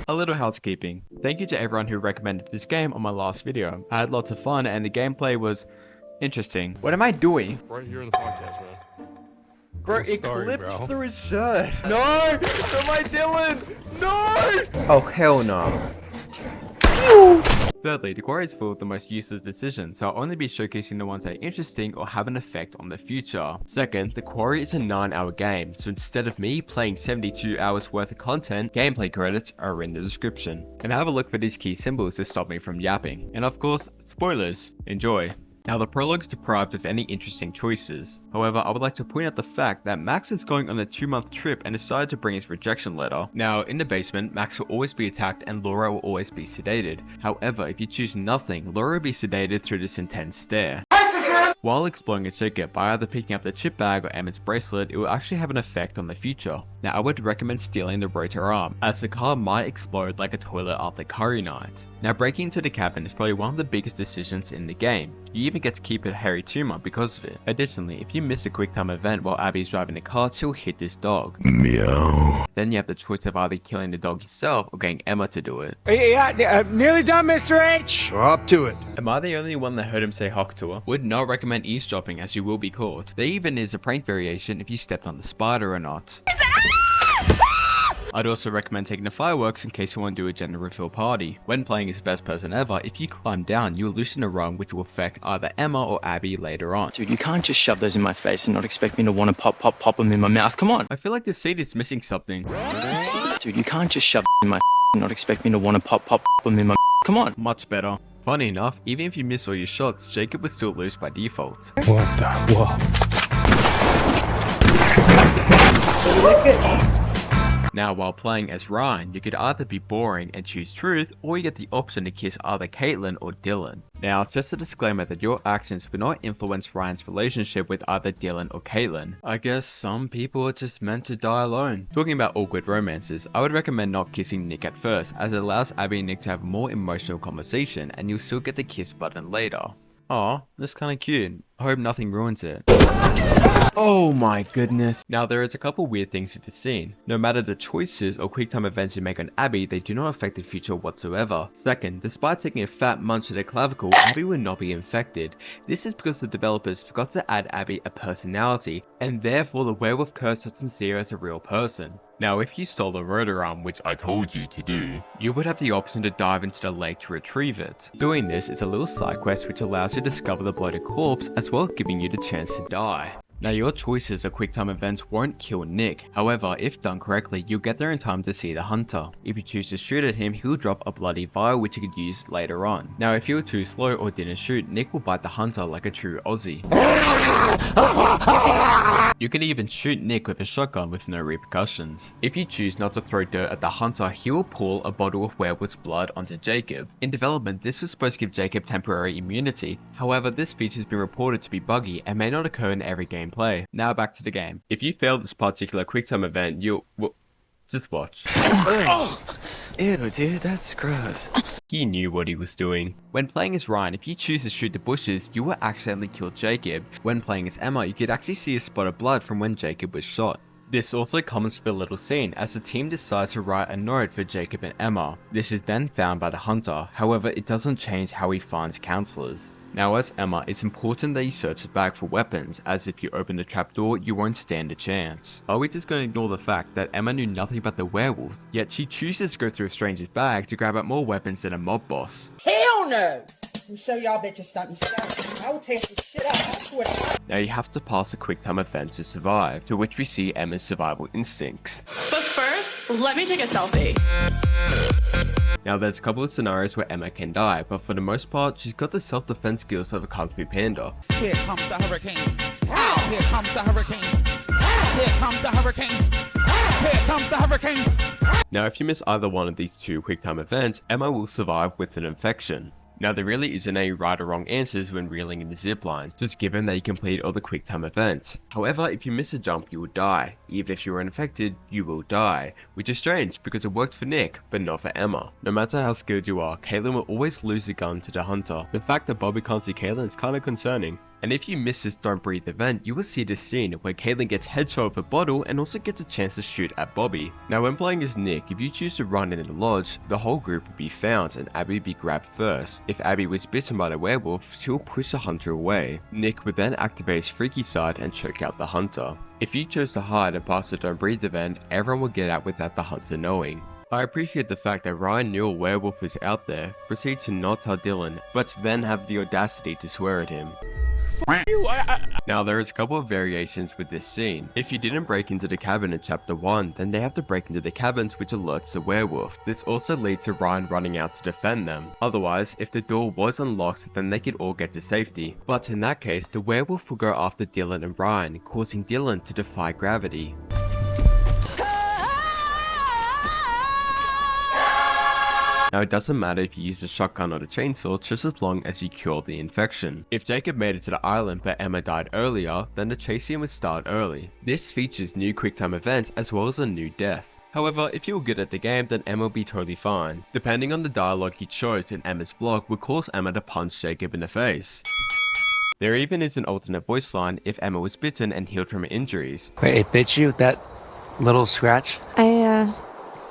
A little housekeeping. Thank you to everyone who recommended this game on my last video. I had lots of fun and the gameplay was interesting. What am I doing? Right here in the podcast, man. Bro, Cool it story, clipped bro. through his shirt. No! Not my Dylan! No! Oh, hell no. Thirdly, the Quarry is full of the most useless decisions, so I'll only be showcasing the ones that are interesting or have an effect on the future. Second, the Quarry is a 9-hour game, so instead of me playing 72 hours worth of content, gameplay credits are in the description. And have a look for these key symbols to stop me from yapping. And of course, spoilers. Enjoy. Now the prologue's deprived of any interesting choices. However, I would like to point out the fact that Max is going on a 2-month trip and decided to bring his rejection letter. Now, in the basement, Max will always be attacked and Laura will always be sedated. However, if you choose nothing, Laura will be sedated through this intense stare. While exploring a secret by either picking up the chip bag or Emma's bracelet, it will actually have an effect on the future. Now I would recommend stealing the rotor arm, as the car might explode like a toilet after curry night. Now breaking into the cabin is probably one of the biggest decisions in the game. You even get to keep a hairy tumor because of it. Additionally, if you miss a quick time event while Abby is driving the car, she'll hit this dog. Meow. Then you have the choice of either killing the dog yourself or getting Emma to do it. Yeah, nearly done, Mr. H. We're up to it. Am I the only one that heard him say Hock to her? Would not recommend eavesdropping as you will be caught. There even is a prank variation if you stepped on the spider or not. I'd also recommend taking the fireworks in case you want to do a gender reveal party. When playing as the best person ever, if you climb down, you will loosen a rung which will affect either Emma or Abby later on. Dude, you can't just shove those in my face and not expect me to want to pop them in my mouth. Come on. I feel like the seed is missing something. Dude, you can't just shove in my and not expect me to want to pop them in my. Come on. Much better. Funny enough, even if you miss all your shots, Jacob would still lose by default. What the? Whoa. Now while playing as Ryan, you could either be boring and choose truth, or you get the option to kiss either Kaitlyn or Dylan. Now just a disclaimer that your actions will not influence Ryan's relationship with either Dylan or Kaitlyn. I guess some people are just meant to die alone. Talking about awkward romances, I would recommend not kissing Nick at first, as it allows Abby and Nick to have a more emotional conversation and you'll still get the kiss button later. Aw, that's kinda cute. I hope nothing ruins it. Oh my goodness. Now there is a couple weird things with the scene. No matter the choices or quick time events you make on Abby, they do not affect the future whatsoever. Second, despite taking a fat munch to their clavicle, Abby will not be infected. This is because the developers forgot to add Abby a personality, and therefore the werewolf curse doesn't see her as a real person. Now if you stole the rotor arm, which I told you to do, you would have the option to dive into the lake to retrieve it. Doing this is a little side quest which allows you to discover the bloated corpse as well as giving you the chance to die. Now your choices of quick time events won't kill Nick, however if done correctly you'll get there in time to see the hunter. If you choose to shoot at him, he'll drop a bloody vial which you could use later on. Now if you were too slow or didn't shoot, Nick will bite the hunter like a true Aussie. You can even shoot Nick with a shotgun with no repercussions. If you choose not to throw dirt at the hunter, he will pour a bottle of werewolf's blood onto Jacob. In development, this was supposed to give Jacob temporary immunity, however this feature has been reported to be buggy and may not occur in every gameplay. Now back to the game. If you fail this particular quick time event, well, just watch. Ew, dude, that's gross. He knew what he was doing. When playing as Ryan, if you choose to shoot the bushes, you will accidentally kill Jacob. When playing as Emma, you could actually see a spot of blood from when Jacob was shot. This also comes with a little scene as the team decides to write a note for Jacob and Emma. This is then found by the hunter, however it doesn't change how he finds counselors. Now as Emma, it's important that you search the bag for weapons, as if you open the trapdoor, you won't stand a chance. Are we just going to ignore the fact that Emma knew nothing about the werewolf, yet she chooses to go through a stranger's bag to grab out more weapons than a mob boss? Hell no! I'll show y'all bitches something. I will tear some shit up, I swear. Now you have to pass a quick time event to survive, to which we see Emma's survival instincts. But first, let me take a selfie. Now there's a couple of scenarios where Emma can die, but for the most part, she's got the self-defense skills of a Kung Fu Panda. Here comes the hurricane. Here comes the hurricane. Here comes the hurricane. Here comes the hurricane. Now if you miss either one of these two quick time events, Emma will survive with an infection. Now there really isn't any right or wrong answers when reeling in the zipline, just given that you complete all the quick time events. However, if you miss a jump you will die. Even if you are infected, you will die. Which is strange because it worked for Nick, but not for Emma. No matter how skilled you are, Kaitlyn will always lose the gun to the hunter. The fact that Bobby can't see Kaitlyn is kinda concerning. And if you miss this Don't Breathe event, you will see this scene where Kaitlyn gets headshot with a bottle and also gets a chance to shoot at Bobby. Now when playing as Nick, if you choose to run in the lodge, the whole group will be found and Abi will be grabbed first. If Abi was bitten by the werewolf, she will push the hunter away. Nick would then activate his freaky side and choke out the hunter. If you chose to hide and pass the Don't Breathe event, everyone will get out without the hunter knowing. I appreciate the fact that Ryan knew a werewolf was out there, proceeded to not tell Dylan, but then have the audacity to swear at him. Now there is a couple of variations with this scene. If you didn't break into the cabin in chapter 1, then they have to break into the cabins, which alerts the werewolf. This also leads to Ryan running out to defend them. Otherwise, if the door was unlocked, then they could all get to safety. But in that case, the werewolf will go after Dylan and Ryan, causing Dylan to defy gravity. Now it doesn't matter if you use a shotgun or a chainsaw, just as long as you cure the infection. If Jacob made it to the island but Emma died earlier, then the chase scene would start early. This features new QuickTime events as well as a new death. However, if you're good at the game, then Emma will be totally fine. Depending on the dialogue you chose in Emma's vlog would cause Emma to punch Jacob in the face. There even is an alternate voice line if Emma was bitten and healed from her injuries. Wait, it bit you with that little scratch? I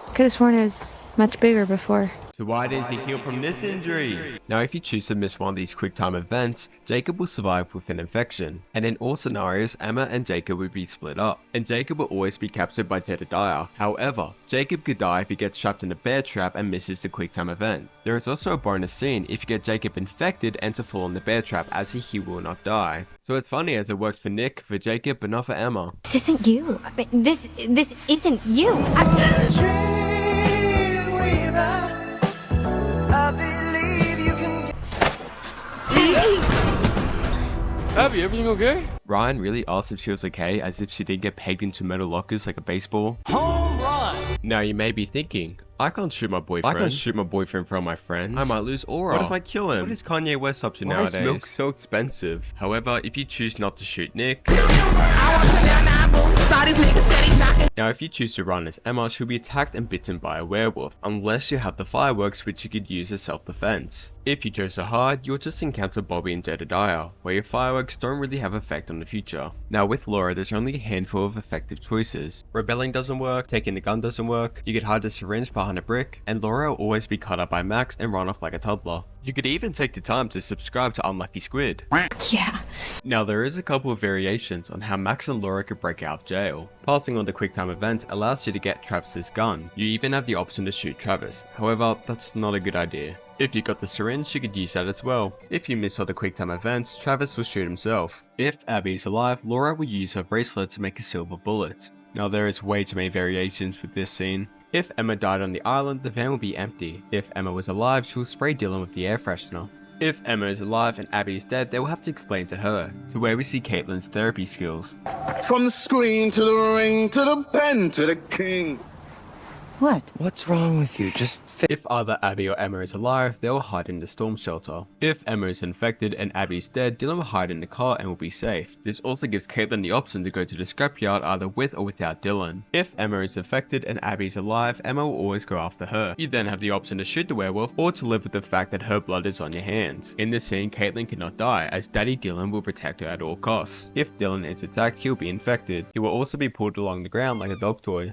could have sworn it was much bigger before. So why didn't you heal from this injury? Now if you choose to miss one of these QuickTime events, Jacob will survive with an infection. And in all scenarios, Emma and Jacob would be split up. And Jacob will always be captured by Jedediah. However, Jacob could die if he gets trapped in a bear trap and misses the QuickTime event. There is also a bonus scene if you get Jacob infected and to fall in the bear trap, as he will not die. So it's funny as it worked for Nick, for Jacob, but not for Emma. This isn't you. This isn't you. Abi, everything okay? Ryan really asked if she was okay, as if she didn't get pegged into metal lockers like a baseball. Home run! Now you may be thinking, I can't shoot my boyfriend. I can't shoot my boyfriend from my friends. I might lose aura. What if I kill him? What is Kanye West up to nowadays? Why is milk so expensive? However, if you choose not to shoot Nick... Now if you choose to run as Emma, she'll be attacked and bitten by a werewolf, unless you have the fireworks, which you could use as self-defense. If you chose to hide, you'll just encounter Bobby and Jedediah, where your fireworks don't really have effect on the future. Now with Laura, there's only a handful of effective choices. Rebelling doesn't work, taking the gun doesn't work, you could hide the syringe behind a brick, and Laura will always be cut up by Max and run off like a toddler. You could even take the time to subscribe to Unlucky Squid. Yeah. Now there is a couple of variations on how Max and Laura could break out of jail. Passing on the QuickTime event allows you to get Travis's gun. You even have the option to shoot Travis. However, that's not a good idea. If you got the syringe, you could use that as well. If you miss all the QuickTime events, Travis will shoot himself. If Abi is alive, Laura will use her bracelet to make a silver bullet. Now there is way too many variations with this scene. If Emma died on the island, the van will be empty. If Emma was alive, she will spray Dylan with the air freshener. If Emma is alive and Abi is dead, they will have to explain to her, to where we see Kaitlyn's therapy skills. From the screen to the ring to the pen to the king. What? What's wrong with you? Just If either Abi or Emma is alive, they will hide in the storm shelter. If Emma is infected and Abi is dead, Dylan will hide in the car and will be safe. This also gives Kaitlyn the option to go to the scrapyard either with or without Dylan. If Emma is infected and Abi is alive, Emma will always go after her. You then have the option to shoot the werewolf or to live with the fact that her blood is on your hands. In this scene, Kaitlyn cannot die, as Daddy Dylan will protect her at all costs. If Dylan is attacked, he'll be infected. He will also be pulled along the ground like a dog toy.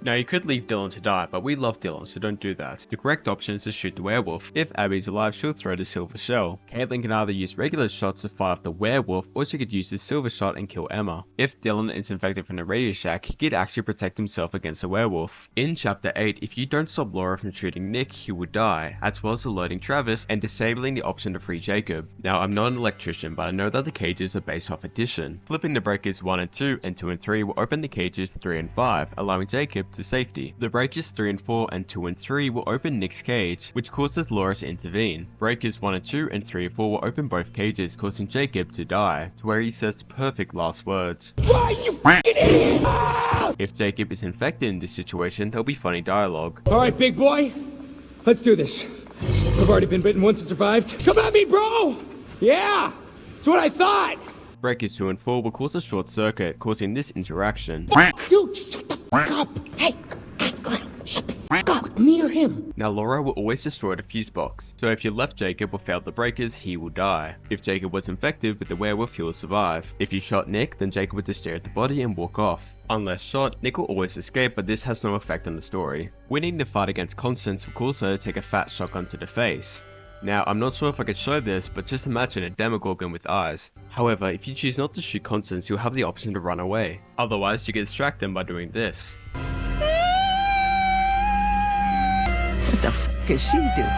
Now you could leave Dylan to die, but we love Dylan, so don't do that. The correct option is to shoot the werewolf. If Abi is alive, she'll throw the silver shell. Kaitlyn can either use regular shots to fight off the werewolf, or she could use the silver shot and kill Emma. If Dylan is infected from the Radio Shack, he could actually protect himself against the werewolf. In chapter 8, if you don't stop Laura from shooting Nick, he will die, as well as alerting Travis and disabling the option to free Jacob. Now I'm not an electrician, but I know that the cages are based off addition. Flipping the breakers 1 and 2 and 2 and 3 will open the cages 3 and 5, allowing Jacob to safety. The breakers 3 and 4 and 2 and 3 will open Nick's cage, which causes Laura to intervene. Breakers 1 and 2 and 3 and 4 will open both cages, causing Jacob to die, to where he says the perfect last words. Why you f***ing idiot? If Jacob is infected in this situation, there'll be funny dialogue. Alright, big boy, let's do this. I've already been bitten once and survived. Come at me, bro! Yeah, that's what I thought! Breakers 2 and 4 will cause a short circuit, causing this interaction. Dude, shut the f*** up! Hey, ask clown, God, me or him? Now Laura will always destroy the fuse box, so if you left Jacob or failed the breakers, he will die. If Jacob was infected with the werewolf, he will survive. If you shot Nick, then Jacob would just stare at the body and walk off. Unless shot, Nick will always escape, but this has no effect on the story. Winning the fight against Constance will cause her to take a fat shotgun to the face. Now, I'm not sure if I could show this, but just imagine a Demogorgon with eyes. However, if you choose not to shoot Constance, you'll have the option to run away. Otherwise, you can distract them by doing this. What the f is she doing?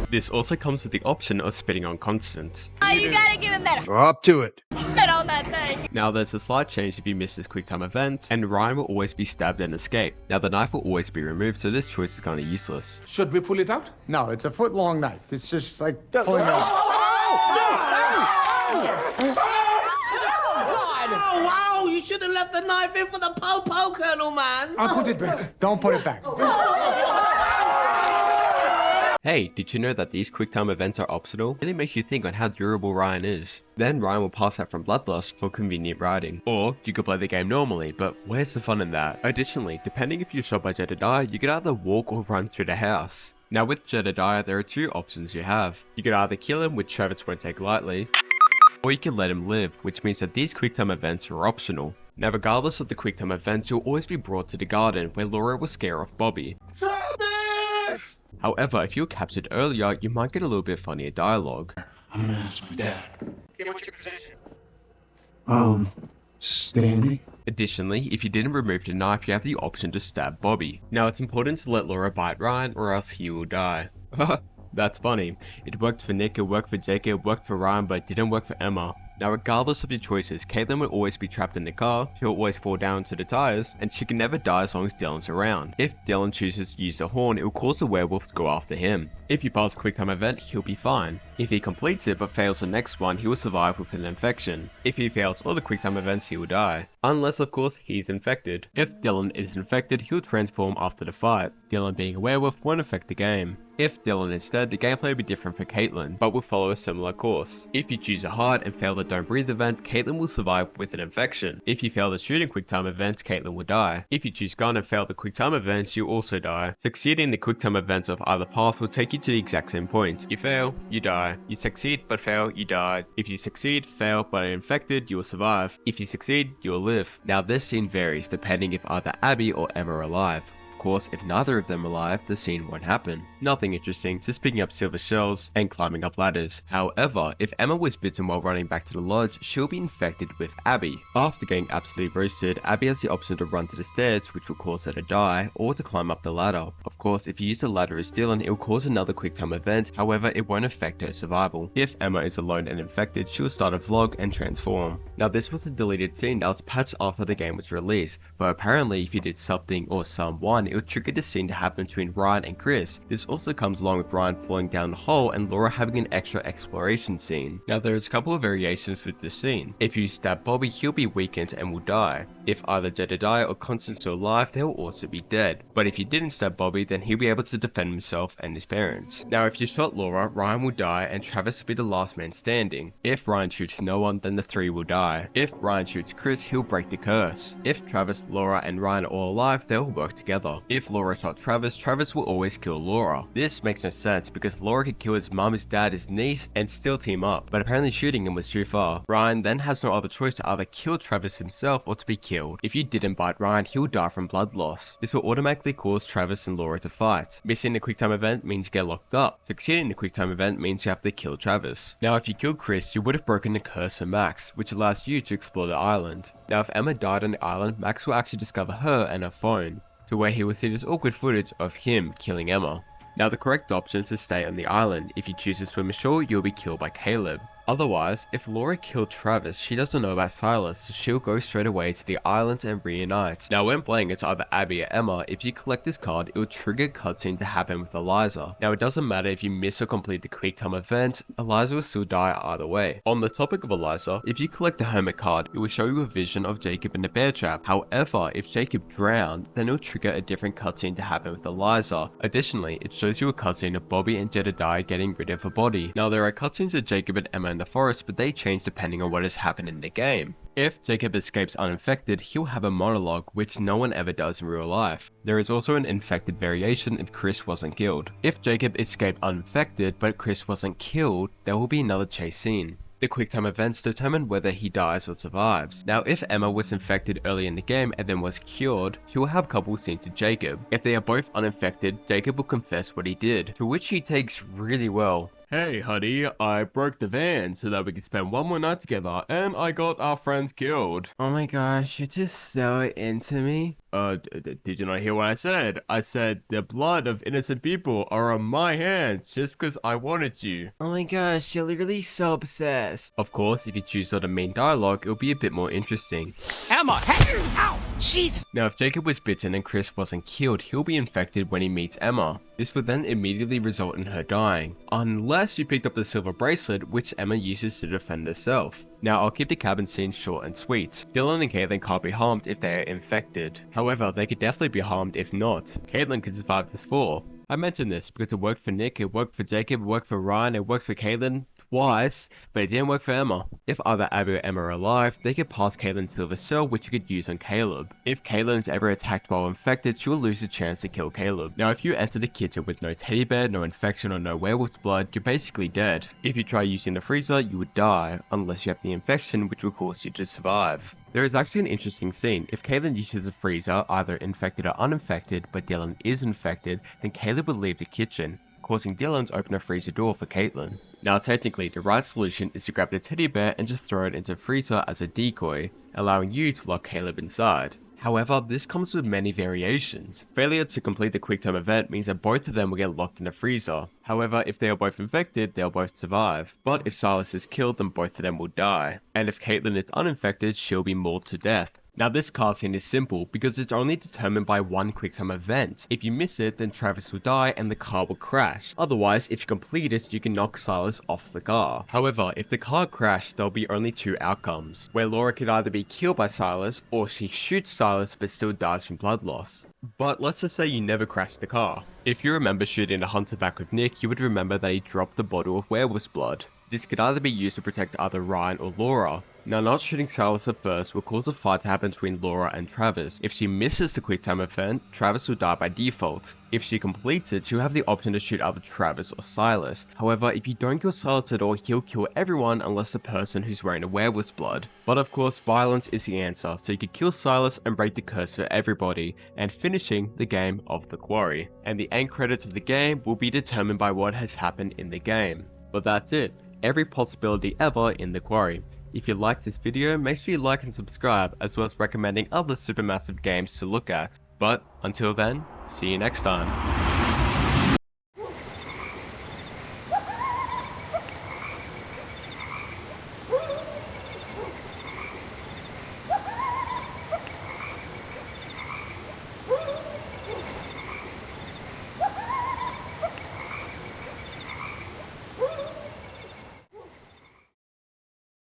This also comes with the option of spitting on Constance. Oh, you gotta give him that Up to it. spit on that thing. Now there's a slight change if you miss this quick time event, and Ryan will always be stabbed and escape. Now the knife will always be removed, so this choice is kinda useless. Should we pull it out? No, it's a foot-long knife. It's just like pulling it out. Oh, wow, you should have left the knife in for the po-po, Colonel, man. I'll put it back. Don't put it back. Hey, did you know that these quick time events are optional? It really makes you think on how durable Ryan is. Then Ryan will pass out from bloodlust for convenient writing. Or, you could play the game normally, but where's the fun in that? Additionally, depending if you're shot by Jedediah, you could either walk or run through the house. Now with Jedediah, there are two options you have. You could either kill him, which Travis won't take lightly, or you can let him live, which means that these quick time events are optional. Now regardless of the quick time events, you'll always be brought to the garden where Laura will scare off Bobby. Travis! However, if you were captured earlier, you might get a little bit funnier dialogue. I'm gonna ask my dad. What's your position? Standing. Additionally, if you didn't remove the knife, you have the option to stab Bobby. Now it's important to let Laura bite Ryan or else he will die. That's funny. It worked for Nick, it worked for Jake, it worked for Ryan, but it didn't work for Emma. Now regardless of your choices, Kaitlyn will always be trapped in the car, she'll always fall down to the tires, and she can never die as long as Dylan's around. If Dylan chooses to use the horn, it will cause the werewolf to go after him. If you pass a quick time event, he'll be fine. If he completes it but fails the next one, he will survive with an infection. If he fails all the quick time events, he will die. Unless of course he's infected. If Dylan is infected, he'll transform after the fight. Dylan being a werewolf won't affect the game. If Dylan is dead, the gameplay will be different for Kaitlyn, but will follow a similar course. If you choose a hard and fail the don't breathe event, Kaitlyn will survive with an infection. If you fail the shooting quick time events, Kaitlyn will die. If you choose gun and fail the quick time events, you'll also die. Succeeding the quick time events of either path will take you to the exact same point. You fail, you die. You succeed but fail, you die. If you succeed, fail but are infected, you will survive. If you succeed, you will live. Now this scene varies depending if either Abi or Emma are alive. Of course, if neither of them are alive, the scene won't happen. Nothing interesting, just picking up silver shells and climbing up ladders. However, if Emma was bitten while running back to the lodge, she'll be infected with Abi. After getting absolutely roasted, Abi has the option to run to the stairs, which will cause her to die, or to climb up the ladder. Of course, if you use the ladder as Dylan, it will cause another quick time event, however, it won't affect her survival. If Emma is alone and infected, she'll start a vlog and transform. Now this was a deleted scene that was patched after the game was released, but apparently if you did something or someone, it would trigger the scene to happen between Ryan and Chris. This also comes along with Ryan falling down the hole and Laura having an extra exploration scene. Now there is a couple of variations with this scene. If you stab Bobby, he'll be weakened and will die. If either Jedediah or Constance are alive, they will also be dead. But if you didn't stab Bobby, then he'll be able to defend himself and his parents. Now if you shot Laura, Ryan will die and Travis will be the last man standing. If Ryan shoots no one, then the three will die. If Ryan shoots Chris, he'll break the curse. If Travis, Laura and Ryan are all alive, they will work together. If Laura shot Travis, Travis will always kill Laura. This makes no sense because Laura could kill his mum, his dad, his niece and still team up, but apparently shooting him was too far. Ryan then has no other choice to either kill Travis himself or to be killed. If you didn't bite Ryan, he'll die from blood loss. This will automatically cause Travis and Laura to fight. Missing the quick time event means you get locked up. Succeeding the quick time event means you have to kill Travis. Now if you killed Chris, you would have broken the curse for Max, which allows you to explore the island. Now if Emma died on the island, Max will actually discover her and her phone, to where he will see this awkward footage of him killing Emma. Now the correct option is to stay on the island. If you choose to swim ashore, you'll be killed by Caleb. Otherwise, if Laura killed Travis, she doesn't know about Silas, so she'll go straight away to the island and reunite. Now when playing as either Abi or Emma, if you collect this card, it will trigger a cutscene to happen with Eliza. Now it doesn't matter if you miss or complete the quick time event, Eliza will still die either way. On the topic of Eliza, if you collect the hermit card, it will show you a vision of Jacob in the bear trap. However, if Jacob drowned, then it will trigger a different cutscene to happen with Eliza. Additionally, it shows you a cutscene of Bobby and Jedediah getting rid of a body. Now there are cutscenes of Jacob and Emma in the forest, but they change depending on what has happened in the game. If Jacob escapes uninfected, he'll have a monologue, which no one ever does in real life. There is also an infected variation if Chris wasn't killed. If Jacob escaped uninfected, but Chris wasn't killed, there will be another chase scene. The QuickTime events determine whether he dies or survives. Now, if Emma was infected early in the game and then was cured, she will have couple scenes to Jacob. If they are both uninfected, Jacob will confess what he did, to which he takes really well. Hey honey, I broke the van so that we could spend one more night together, and I got our friends killed. Oh my gosh, you're just so into me. Did you not hear what I said? I said the blood of innocent people are on my hands just because I wanted you. Oh my gosh, you're literally so obsessed. Of course, if you choose not to mean dialogue, it'll be a bit more interesting. Emma! Hey! Ow! Jesus! Now, if Jacob was bitten and Chris wasn't killed, he'll be infected when he meets Emma. This would then immediately result in her dying, unless you picked up the silver bracelet, which Emma uses to defend herself. Now, I'll keep the cabin scene short and sweet. Dylan and Kaitlyn can't be harmed if they are infected. However, they could definitely be harmed if not. Kaitlyn could survive this fall. I mentioned this because it worked for Nick, it worked for Jacob, it worked for Ryan, it worked for Kaitlyn twice, but it didn't work for Emma. If either Abi or Emma are alive, they could pass Kaitlyn's silver shell, which you could use on Caleb. If Kaitlyn is ever attacked while infected, she will lose the chance to kill Caleb. Now, if you enter the kitchen with no teddy bear, no infection, or no werewolf's blood, you're basically dead. If you try using the freezer, you would die, unless you have the infection, which will cause you to survive. There is actually an interesting scene. If Kaitlyn uses a freezer, either infected or uninfected, but Dylan is infected, then Caleb would leave the kitchen, causing Dylan to open a freezer door for Kaitlyn. Now technically, the right solution is to grab the teddy bear and just throw it into the freezer as a decoy, allowing you to lock Caleb inside. However, this comes with many variations. Failure to complete the QuickTime event means that both of them will get locked in the freezer. However, if they are both infected, they'll both survive. But if Silas is killed, then both of them will die. And if Kaitlyn is uninfected, she'll be mauled to death. Now this card scene is simple because it's only determined by one QuickTime event. If you miss it, then Travis will die and the car will crash. Otherwise, if you complete it, you can knock Silas off the car. However, if the car crashes, there'll be only two outcomes, where Laura could either be killed by Silas or she shoots Silas but still dies from blood loss. But let's just say you never crashed the car. If you remember shooting the hunter back with Nick, you would remember that he dropped the bottle of werewolf's blood. This could either be used to protect either Ryan or Laura. Now, not shooting Silas at first will cause a fight to happen between Laura and Travis. If she misses the QuickTime event, Travis will die by default. If she completes it, she'll have the option to shoot either Travis or Silas. However, if you don't kill Silas at all, he'll kill everyone unless the person who's wearing the werewolf's blood. But of course, violence is the answer, so you could kill Silas and break the curse for everybody, and finishing the game of the Quarry. And the end credits of the game will be determined by what has happened in the game. But that's it. Every possibility ever in the Quarry. If you liked this video, make sure you like and subscribe, as well as recommending other supermassive games to look at. But until then, see you next time.